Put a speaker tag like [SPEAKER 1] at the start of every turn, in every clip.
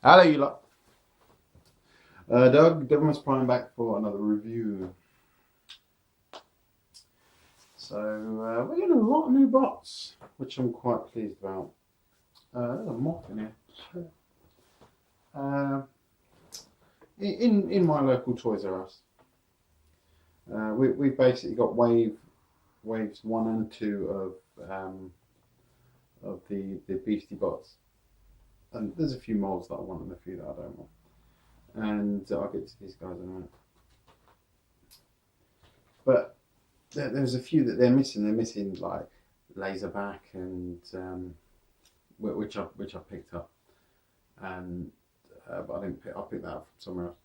[SPEAKER 1] Hello, you lot. Doug, Optimus Prime back for another review. So, we're getting a lot of new bots, which I'm quite pleased about. There's a moth in here. In my local Toys R Us, we've basically got waves 1 and 2 of the Beastie bots. And there's a few molds that I want and a few that I don't want. And I'll get to these guys in a minute. But there's a few that they're missing. They're missing like Laserback and which I picked up, and but I didn't pick. I picked that up from somewhere else.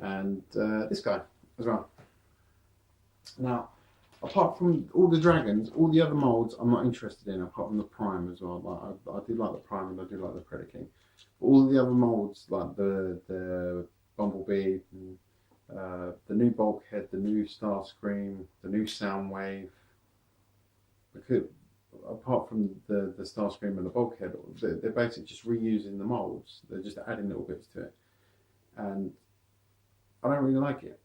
[SPEAKER 1] And this guy as well. Now, apart from all the dragons, all the other molds I'm not interested in, apart from the Prime as well. Like, I do like the Prime and I do like the Predaking. But all the other molds, like the Bumblebee, and, the new Bulkhead, the new Starscream, the new Soundwave. Because apart from the Starscream and the Bulkhead, they're basically just reusing the molds. They're just adding little bits to it, and I don't really like it.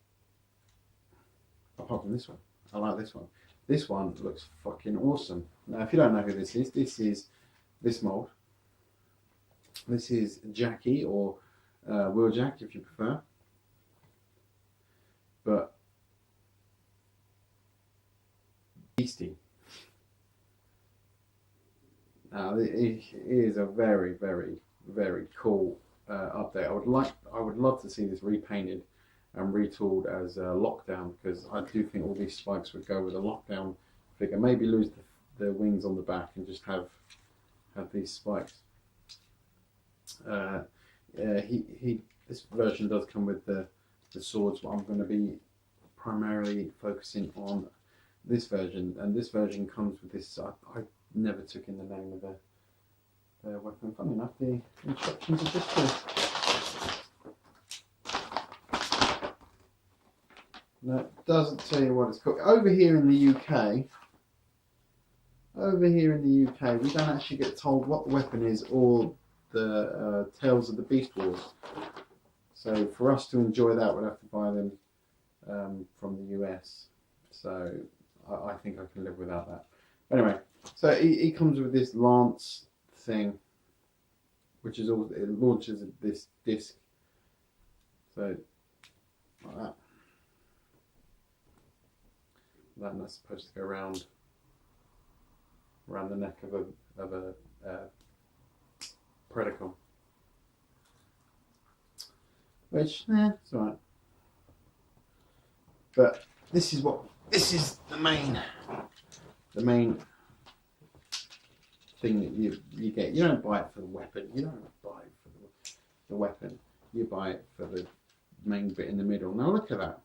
[SPEAKER 1] Apart from this one. I like this one. This one looks fucking awesome. Now, if you don't know who this is this mold. This is Jackie, or Wheeljack if you prefer. But Beastie. Now, it is a very, very, very cool update. I would love to see this repainted and retooled as a Lockdown, because I do think all these spikes would go with a Lockdown figure. Maybe lose the wings on the back and just have these spikes. This version does come with the swords, but I'm going to be primarily focusing on this version, and this version comes with this. I never took in the name of the weapon. Funny enough, the instructions are just here. No, it doesn't tell you what it's called. Over here in the UK, we don't actually get told what the weapon is or the Tales of the Beast Wars. So for us to enjoy that, we'll have to buy them from the US. So I think I can live without that. Anyway, so he comes with this lance thing, which is all. It launches this disc. So like that. That's supposed to go around the neck of a Predacon, which it's alright. But this is the main thing that you get. You don't buy it for the weapon. You don't buy it for the weapon. You buy it for the main bit in the middle. Now look at that.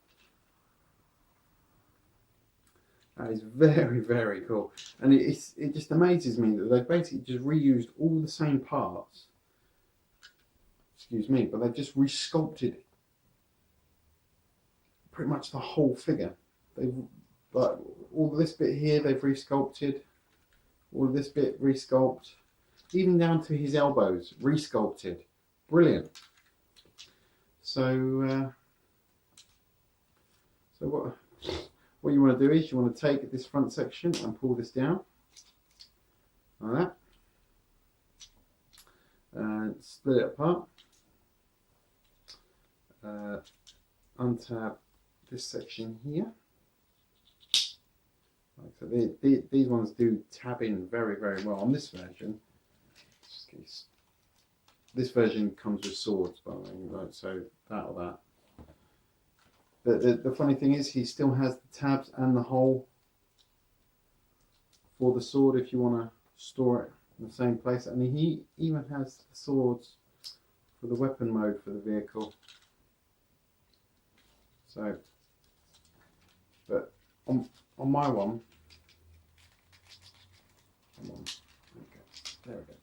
[SPEAKER 1] That is very, very cool, and it just amazes me that they've basically just reused all the same parts. Excuse me, but they've just resculpted pretty much the whole figure. They've like all this bit here they've resculpted, all this bit resculpt, even down to his elbows resculpted. Brilliant. So what you want to do is you want to take this front section and pull this down like that, and split it apart. Untab this section here. So these ones do tab in very, very well on this version. This version comes with swords, by the way, right? So that or that. The funny thing is, he still has the tabs and the hole for the sword if you want to store it in the same place. And he even has the swords for the weapon mode for the vehicle. So, but on my one, there we go.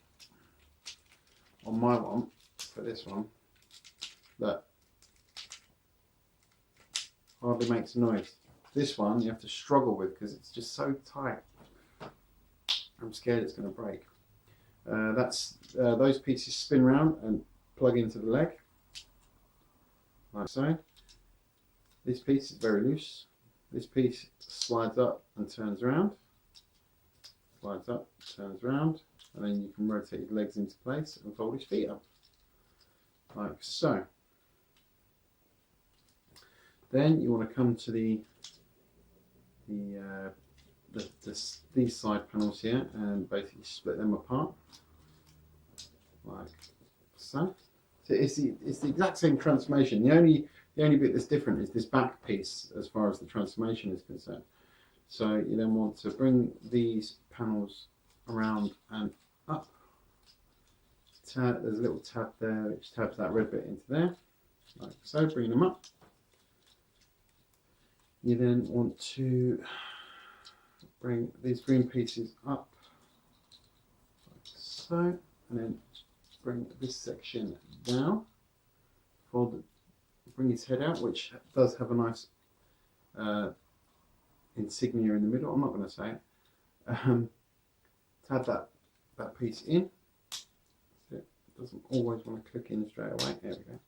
[SPEAKER 1] On my one, for this one, look. Hardly makes a noise. This one you have to struggle with because it's just so tight. I'm scared it's going to break. Those pieces spin round and plug into the leg, like so. This piece is very loose. This piece slides up and turns around. Slides up, turns around, and then you can rotate his legs into place and fold his feet up, like so. Then you want to come to these side panels here and basically split them apart, like so. So it's the exact same transformation. The only bit that's different is this back piece as far as the transformation is concerned. So you then want to bring these panels around and up. There's a little tab there which tabs that red bit into there, like so. Bring them up. You then want to bring these green pieces up, like so, and then bring this section down. Bring his head out, which does have a nice insignia in the middle. I'm not going to say it. Tab that piece in. So it doesn't always want to click in straight away. There we go.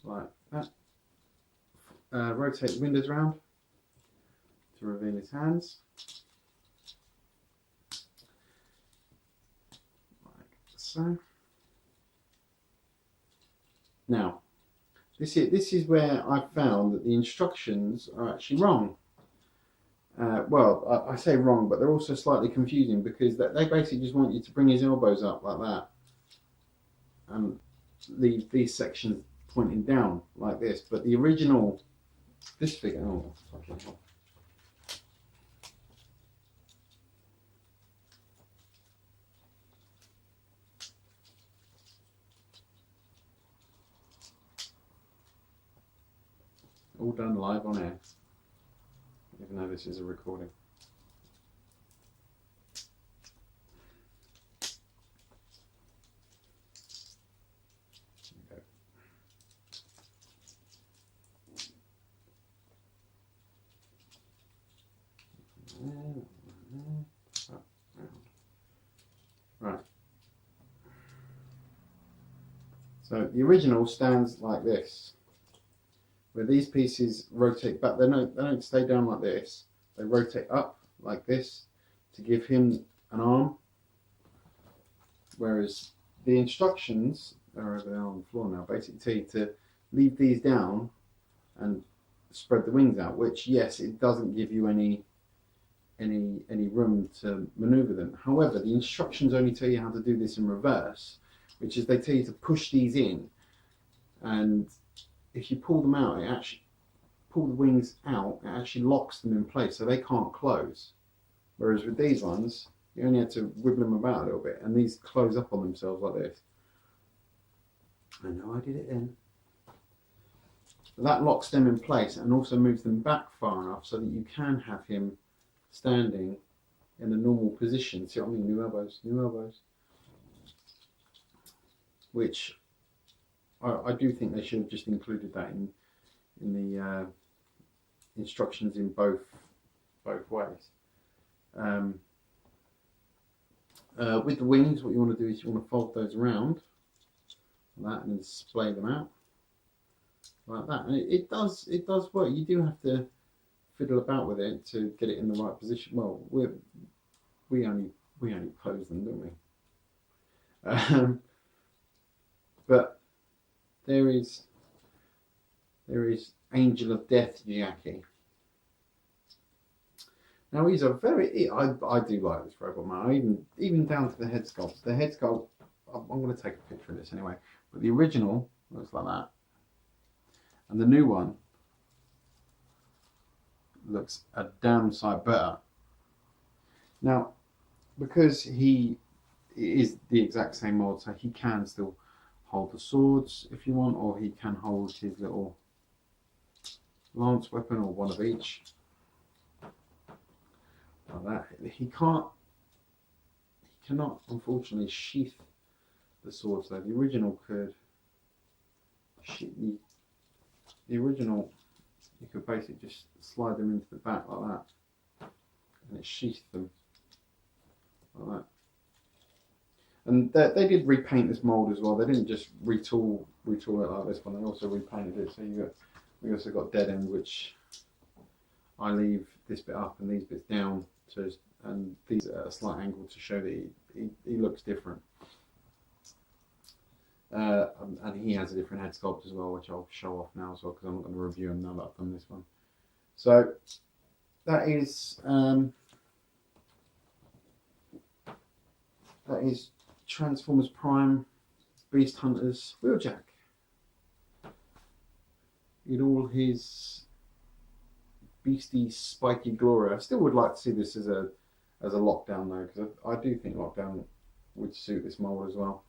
[SPEAKER 1] Like that. Rotate the windows around to reveal his hands. Like so. Now, this is where I found that the instructions are actually wrong. Well, I say wrong, but they're also slightly confusing because they basically just want you to bring his elbows up like that and leave these sections pointing down like this. But the original, this figure, oh, fucking hell. All done live on air, even though this is a recording. Okay. Right. So the original stands like this, where these pieces rotate back. They don't stay down like this. They rotate up like this to give him an arm. Whereas the instructions are over there on the floor now. Basically tell you to leave these down and spread the wings out. Which, yes, it doesn't give you any room to maneuver them. However, the instructions only tell you how to do this in reverse, which is they tell you to push these in, and if you pull them out, it actually pull the wings out, it actually locks them in place so they can't close. Whereas with these ones, you only had to wiggle them about a little bit, and these close up on themselves like this. I know I did it then. But that locks them in place and also moves them back far enough so that you can have him standing in the normal position. See what I mean? New elbows, new elbows. Which I do think they should have just included that in the instructions in both ways. With the wings, what you want to do is you want to fold those around like that and then splay them out like that. And it does work. You do have to fiddle about with it to get it in the right position. Well, we only close them, don't we? But there is Angel of Death Jackie. Now he's a very, I do like this robot, man. Even down to the head sculpt. The head sculpt, I'm going to take a picture of this anyway. But the original looks like that, and the new one looks a damn sight better. Now, because he is the exact same mold, so he can still hold the swords if you want, or he can hold his little lance weapon, or one of each. Like that. He cannot unfortunately sheath the swords though. The original could. The original, you could basically just slide them into the back like that, and it sheathed them like that. And they did repaint this mould as well. They didn't just retool it like this one. They also repainted it. So we also got dead end, which I leave this bit up and these bits down, and these at a slight angle to show that he looks different. And he has a different head sculpt as well, which I'll show off now as well, because I'm not going to review him now that I've done this one. So that is Transformers Prime Beast Hunters Wheeljack in all his beastie spiky glory. I still would like to see this as a lockdown though, because I do think lockdown would suit this mold as well.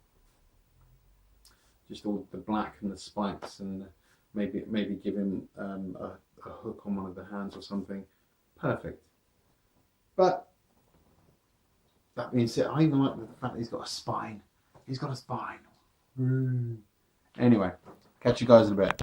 [SPEAKER 1] Just all the black and the spikes, and maybe give him a hook on one of the hands or something. Perfect. But that being said, I even like the fact that he's got a spine. He's got a spine. Anyway, catch you guys in a bit.